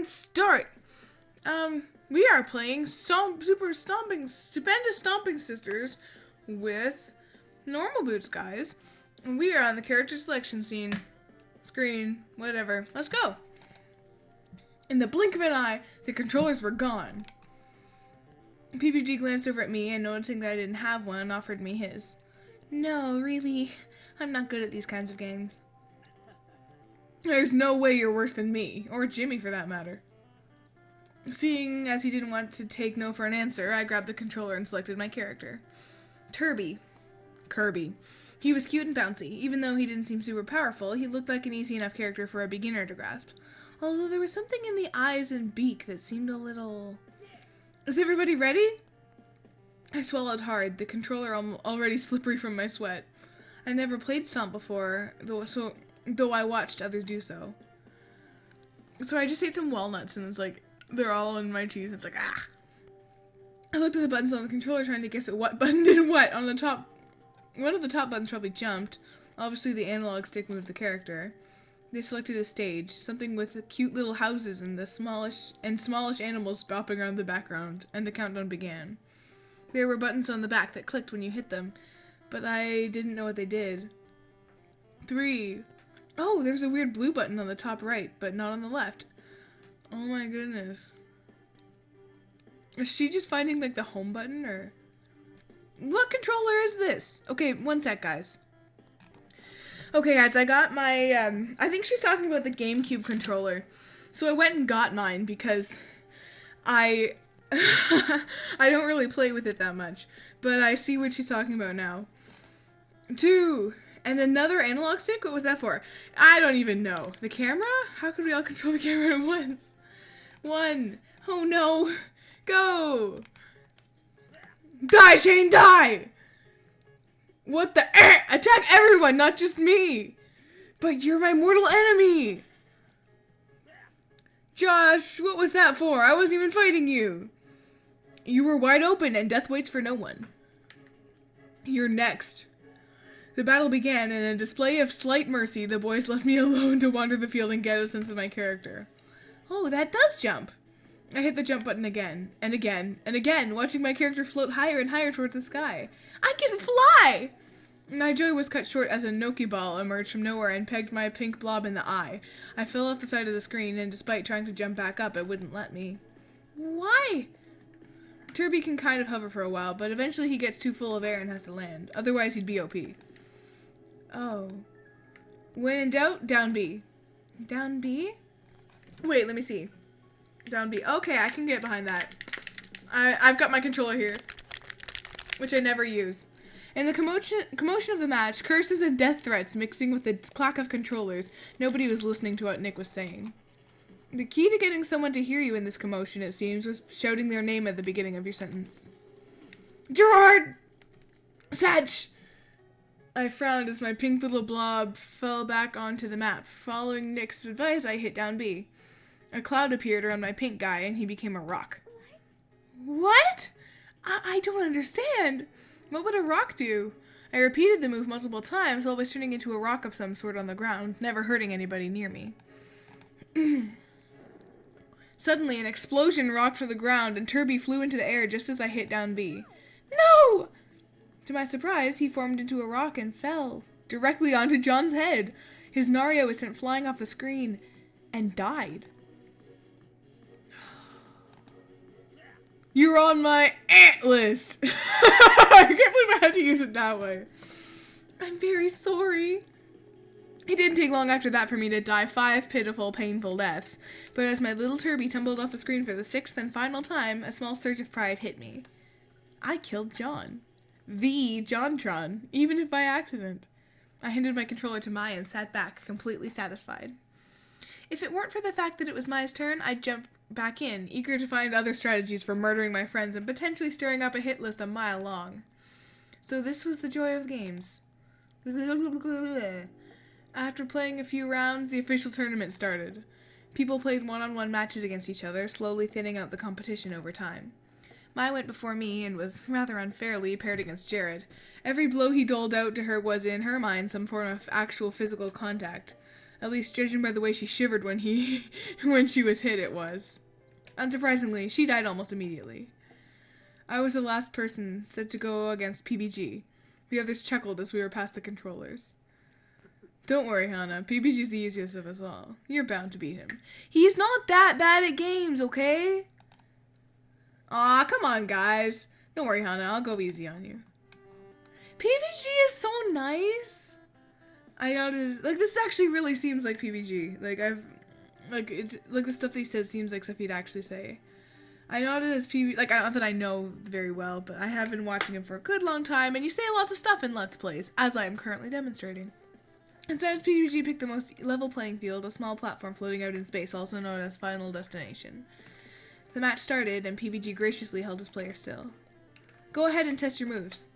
and start. We are playing Stupendous Stomping Sisters with normal boots, guys. And we are on the character selection screen, whatever. Let's go. In the blink of an eye, the controllers were gone. PBG glanced over at me and, noticing that I didn't have one, offered me his. No, really, I'm not good at these kinds of games. There's no way you're worse than me, or Jimmy for that matter. Seeing as he didn't want to take no for an answer, I grabbed the controller and selected my character. Kirby. He was cute and bouncy. Even though he didn't seem super powerful, he looked like an easy enough character for a beginner to grasp. Although there was something in the eyes and beak that seemed a little... Is everybody ready? I swallowed hard, the controller already slippery from my sweat. I never played Stomp before, though I watched others do so. So I just ate some walnuts and it's like, they're all in my cheese and it's like, ah! I looked at the buttons on the controller trying to guess at what button did what. On the top, one of the top buttons probably jumped. Obviously the analog stick moved the character. They selected a stage, something with cute little houses and the smallish animals bopping around the background, and the countdown began. There were buttons on the back that clicked when you hit them, but I didn't know what they did. 3. Oh, there's a weird blue button on the top right, but not on the left. Oh my goodness. Is she just finding, like, the home button, or... What controller is this? Okay, one sec, guys. Okay, guys, I got my, I think she's talking about the GameCube controller. So I went and got mine because I don't really play with it that much. But I see what she's talking about now. 2. And another analog stick? What was that for? I don't even know. The camera? How could we all control the camera at once? 1. Oh no. Go! Die, Shane, die! What the? Attack everyone, not just me! But you're my mortal enemy! Josh, what was that for? I wasn't even fighting you! You were wide open and death waits for no one. You're next. The battle began, and in a display of slight mercy, the boys left me alone to wander the field and get a sense of my character. Oh, that does jump! I hit the jump button again, and again, and again, watching my character float higher and higher towards the sky. I can fly! My joy was cut short as a Noki ball emerged from nowhere and pegged my pink blob in the eye. I fell off the side of the screen, and despite trying to jump back up, it wouldn't let me. Why? Kirby can kind of hover for a while, but eventually he gets too full of air and has to land. Otherwise, he'd be OP. Oh. When in doubt, down B. Down B? Wait, let me see. Down B. Okay, I can get behind that. I've got my controller here, which I never use. In the commotion of the match, curses and death threats mixing with the clack of controllers, nobody was listening to what Nick was saying. The key to getting someone to hear you in this commotion, it seems, was shouting their name at the beginning of your sentence. Gerard! Satch! I frowned as my pink little blob fell back onto the map. Following Nick's advice, I hit down B. A cloud appeared around my pink guy, and he became a rock. What? I don't understand. What would a rock do? I repeated the move multiple times, always turning into a rock of some sort on the ground, never hurting anybody near me. Suddenly, an explosion rocked from the ground, and Kirby flew into the air just as I hit down B. No! To my surprise, he formed into a rock and fell directly onto John's head. His Nario was sent flying off the screen and died. You're on my list. I can't believe I had to use it that way. I'm very sorry. It didn't take long after that for me to die 5 pitiful, painful deaths. But as my little Kirby tumbled off the screen for the 6th and final time, a small surge of pride hit me. I killed John. The Jontron, even if by accident. I handed my controller to Maya and sat back, completely satisfied. If it weren't for the fact that it was Maya's turn, I'd jump back in, eager to find other strategies for murdering my friends and potentially stirring up a hit list a mile long. So this was the joy of games. After playing a few rounds, the official tournament started. People played one-on-one matches against each other, slowly thinning out the competition over time. Maya went before me and was, rather unfairly, paired against Jared. Every blow he doled out to her was, in her mind, some form of actual physical contact. At least judging by the way she shivered when she was hit, it was. Unsurprisingly, she died almost immediately. I was the last person set to go against PBG. The others chuckled as we were past the controllers. Don't worry, Hana. PBG's the easiest of us all. You're bound to beat him. He's not that bad at games, okay? Aw, come on, guys. Don't worry, Hana. I'll go easy on you. PBG is so nice. I noticed, like, this actually really seems like PBG. It's, like, the stuff that he says seems like stuff he'd actually say. I know it as PBG, like, not that I know very well, but I have been watching him for a good long time, and you say lots of stuff in Let's Plays, as I am currently demonstrating. Instead, PBG picked the most level playing field, a small platform floating out in space, also known as Final Destination. The match started, and PBG graciously held his player still. Go ahead and test your moves.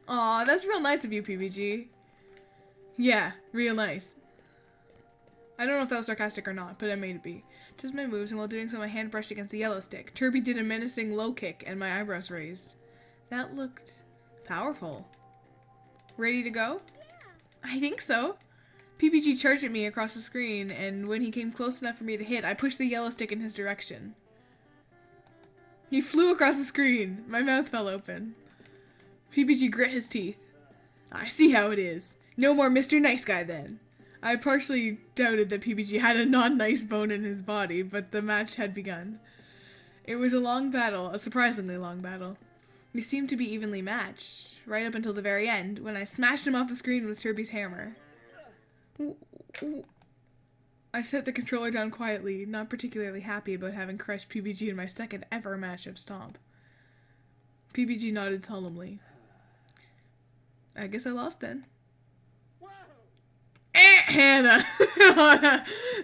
Aw, that's real nice of you, PBG. Yeah, real nice. I don't know if that was sarcastic or not, but I made it be. Just my moves, and while doing so, my hand brushed against the yellow stick. Turby did a menacing low kick, and my eyebrows raised. That looked powerful. Ready to go? Yeah. I think so. PBG charged at me across the screen, and when he came close enough for me to hit, I pushed the yellow stick in his direction. He flew across the screen. My mouth fell open. PBG grit his teeth. I see how it is. No more Mr. Nice Guy, then. I partially doubted that PBG had a non-nice bone in his body, but the match had begun. It was a long battle, a surprisingly long battle. We seemed to be evenly matched, right up until the very end, when I smashed him off the screen with Turby's hammer. I set the controller down quietly, not particularly happy about having crushed PBG in my second ever match of Stomp. PBG nodded solemnly. I guess I lost then. Hana!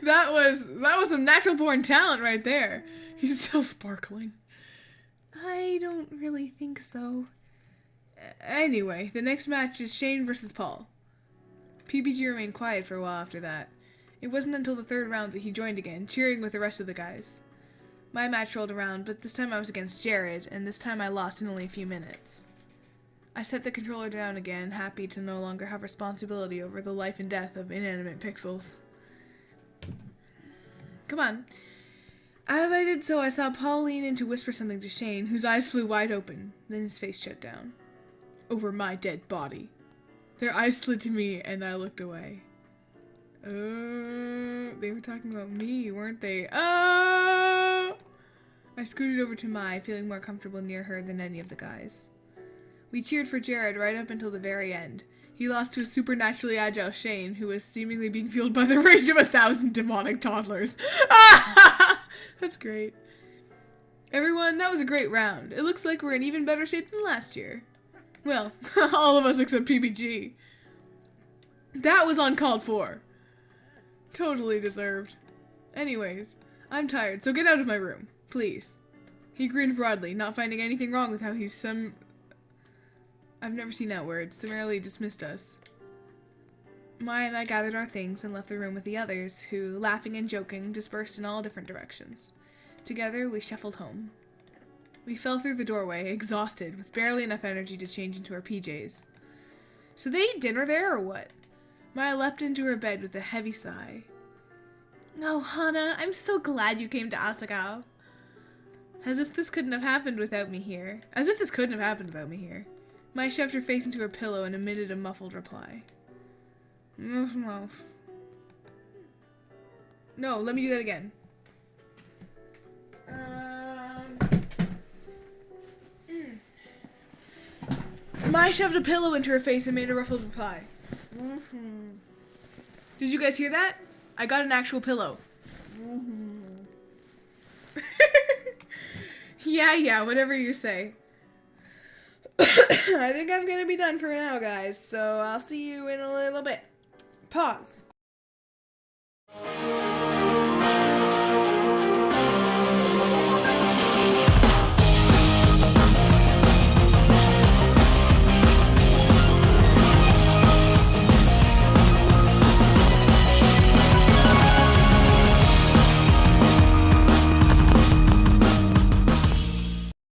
that was some natural born talent right there. He's still sparkling. I don't really think so. Anyway, the next match is Shane versus Paul. PBG remained quiet for a while after that. It wasn't until the third round that he joined again, cheering with the rest of the guys. My match rolled around, but this time I was against Jared, and this time I lost in only a few minutes. I set the controller down again, happy to no longer have responsibility over the life and death of inanimate pixels. Come on. As I did so, I saw Paul lean in to whisper something to Shane, whose eyes flew wide open. Then his face shut down. Over my dead body. Their eyes slid to me, and I looked away. They were talking about me, weren't they? Oh! I scooted over to Mai, feeling more comfortable near her than any of the guys. We cheered for Jared right up until the very end. He lost to a supernaturally agile Shane, who was seemingly being fueled by the rage of 1,000 demonic toddlers. That's great. Everyone, that was a great round. It looks like we're in even better shape than last year. Well, all of us except PBG. That was uncalled for. Totally deserved. Anyways, I'm tired, so get out of my room, please. He grinned broadly, not finding anything wrong with how he's I've never seen that word, summarily dismissed us. Maya and I gathered our things and left the room with the others, who, laughing and joking, dispersed in all different directions. Together, we shuffled home. We fell through the doorway, exhausted, with barely enough energy to change into our PJs. So they eat dinner there, or what? Maya leapt into her bed with a heavy sigh. Oh, Hana, I'm so glad you came to Asagao. As if this couldn't have happened without me here. Maya shoved her face into her pillow and emitted a muffled reply. Moof, moof. No, let me do that again. Maya shoved a pillow into her face and made a ruffled reply. Did you guys hear that? I got an actual pillow. Yeah, whatever you say. I think I'm gonna be done for now, guys, so I'll see you in a little bit. Pause.